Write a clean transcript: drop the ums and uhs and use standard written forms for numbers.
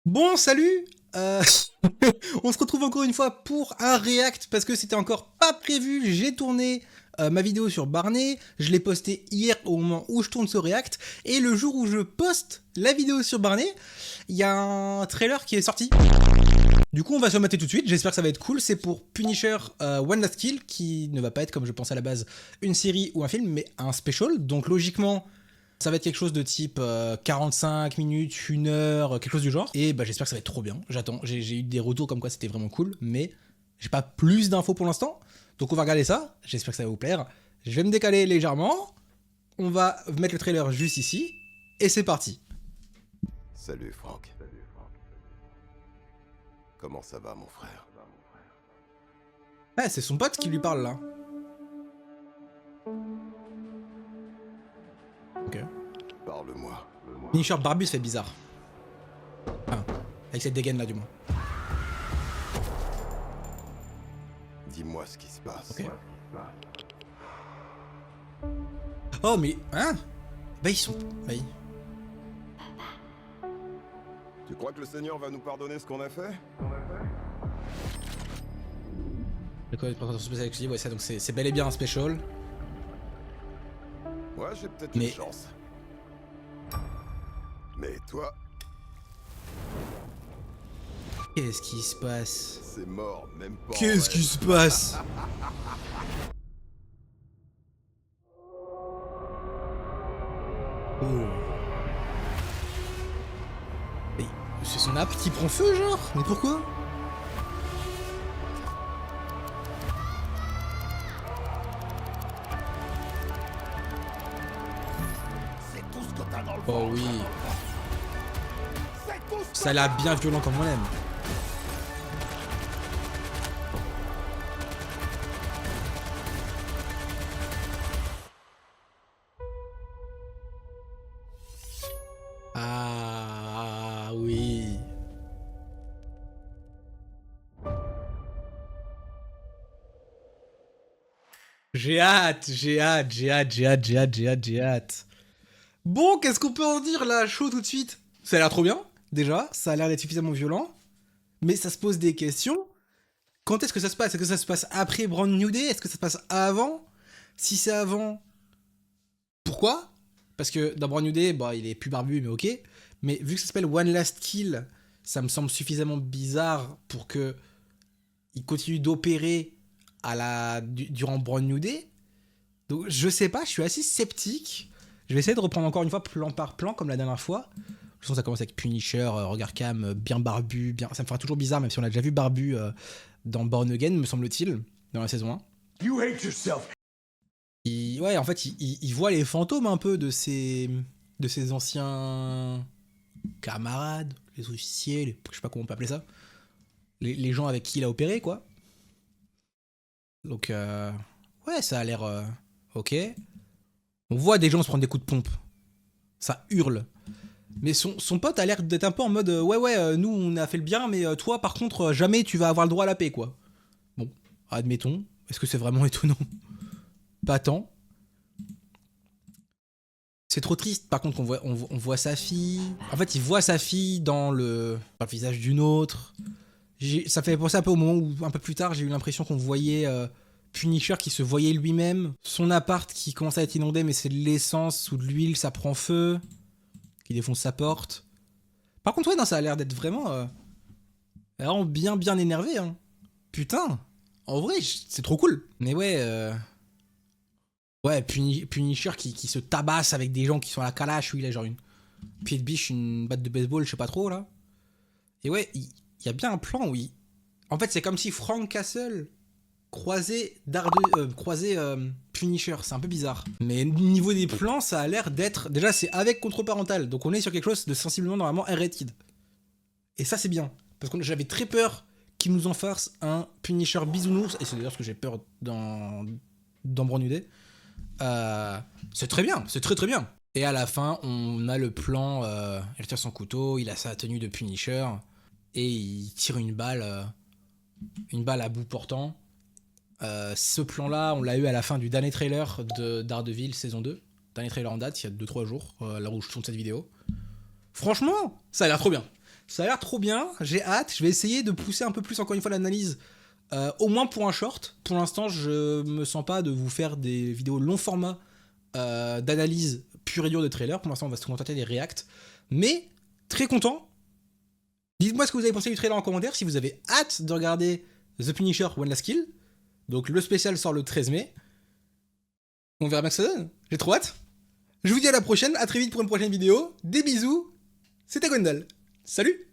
Bon, salut On se retrouve encore une fois pour un react, parce que c'était encore pas prévu. J'ai tourné ma vidéo sur Barney, je l'ai posté hier au moment où je tourne ce react, et le jour où je poste la vidéo sur Barney, il y a un trailer qui est sorti. Du coup, on va se le mater tout de suite, j'espère que ça va être cool. C'est pour Punisher One Last Kill, qui ne va pas être, comme je pensais à la base, une série ou un film, mais un special. Donc logiquement, ça va être quelque chose de type 45 minutes, 1 heure, quelque chose du genre. Et bah, j'espère que ça va être trop bien. J'attends. J'ai eu des retours comme quoi c'était vraiment cool, mais j'ai pas plus d'infos pour l'instant. Donc on va regarder ça. J'espère que ça va vous plaire. Je vais me décaler légèrement. On va mettre le trailer juste ici. Et c'est parti. Salut Franck. Comment ça va mon frère? Ah, c'est son pote qui lui parle là. Ok. Parle-moi. Punisher Barbus fait bizarre. Enfin, avec cette dégaine là du moins. Dis-moi ce qui se passe. Ok. Oh mais... Hein? Bah ils sont... Bah, Tu crois que le Seigneur va nous pardonner ce qu'on a fait? D'accord, une présentation spéciale exclusive, ouais, ça donc c'est bel et bien un special. Moi j'ai peut-être Mais- une chance. Mais toi, Qu'est-ce qui se passe? c'est mort, même pas. Qu'est-ce qui se passe? Oh. Mais c'est son app qui prend feu, genre? Mais pourquoi? C'est tout ce que t'as dans le Oh oui. Ça a l'air bien violent comme on aime. Ah oui. J'ai hâte, j'ai hâte, j'ai hâte, j'ai hâte, j'ai hâte, j'ai hâte, j'ai hâte. Bon, qu'est-ce qu'on peut en dire là, chaud tout de suite? Ça a l'air trop bien, déjà, ça a l'air d'être suffisamment violent, mais ça se pose des questions. Quand est-ce que ça se passe? Est-ce que ça se passe après Brand New Day? Est-ce que ça se passe avant? Si c'est avant, pourquoi? Parce que dans Brand New Day, bah, il est plus barbu, mais ok. Mais vu que ça s'appelle One Last Kill, ça me semble suffisamment bizarre pour que il continue d'opérer durant Brand New Day. Donc je sais pas, je suis assez sceptique. Je vais essayer de reprendre encore une fois plan par plan comme la dernière fois. De toute façon, ça commence avec Punisher, regard cam, bien barbu, bien. Ça me fera toujours bizarre, même si on l'a déjà vu barbu dans Born Again, me semble-t-il, dans la saison 1. You hate yourself. Ouais, en fait, il voit les fantômes un peu de ses anciens camarades, les officiers, je sais pas comment on peut appeler ça. Les gens avec qui il a opéré, quoi. Donc, ouais, ça a l'air ok. On voit des gens se prendre des coups de pompe. Ça hurle. Mais son pote a l'air d'être un peu en mode ouais, nous on a fait le bien, mais toi par contre, jamais tu vas avoir le droit à la paix, quoi. Bon, admettons. Est-ce que c'est vraiment étonnant? Pas tant. C'est trop triste, par contre, on voit sa fille. En fait, il voit sa fille dans le visage d'une autre. Ça fait penser un peu au moment où, un peu plus tard, j'ai eu l'impression qu'on voyait Punisher qui se voyait lui-même. Son appart qui commence à être inondé, mais c'est de l'essence ou de l'huile, ça prend feu. Qui défonce sa porte. Par contre, ouais, non, ça a l'air d'être vraiment bien énervé, hein. Putain. En vrai, c'est trop cool. Mais ouais, ouais, Punisher qui se tabasse avec des gens qui sont à la calache, où il a genre une pied de biche, une batte de baseball, je sais pas trop, là. Et ouais, il y a bien un plan où il... En fait, c'est comme si Frank Castle croisait Punisher, c'est un peu bizarre. Mais niveau des plans, ça a l'air d'être... Déjà, c'est avec contrôle parental, donc on est sur quelque chose de sensiblement normalement R-rated. Et ça, c'est bien. Parce que j'avais très peur qu'il nous en fasse un Punisher bisounours, et c'est d'ailleurs ce que j'ai peur dans Brand New Day. C'est très bien, c'est très très bien. Et à la fin, on a le plan, il retire son couteau, il a sa tenue de Punisher, et il tire une balle à bout portant. Ce plan-là, on l'a eu à la fin du dernier trailer de Daredevil saison 2. Dernier trailer en date, il y a 2-3 jours, là où je tourne cette vidéo. Franchement, ça a l'air trop bien. Ça a l'air trop bien, j'ai hâte. Je vais essayer de pousser un peu plus encore une fois l'analyse, au moins pour un short. Pour l'instant, je me sens pas de vous faire des vidéos long format d'analyse pure et dure de trailer. Pour l'instant, on va se contenter des reacts. Mais très content. Dites-moi ce que vous avez pensé du trailer en commentaire. Si vous avez hâte de regarder The Punisher One Last Kill. Donc le spécial sort le 13 mai. On verra bien ce que ça donne. J'ai trop hâte. Je vous dis à la prochaine, à très vite pour une prochaine vidéo. Des bisous. C'était Gwendal. Salut!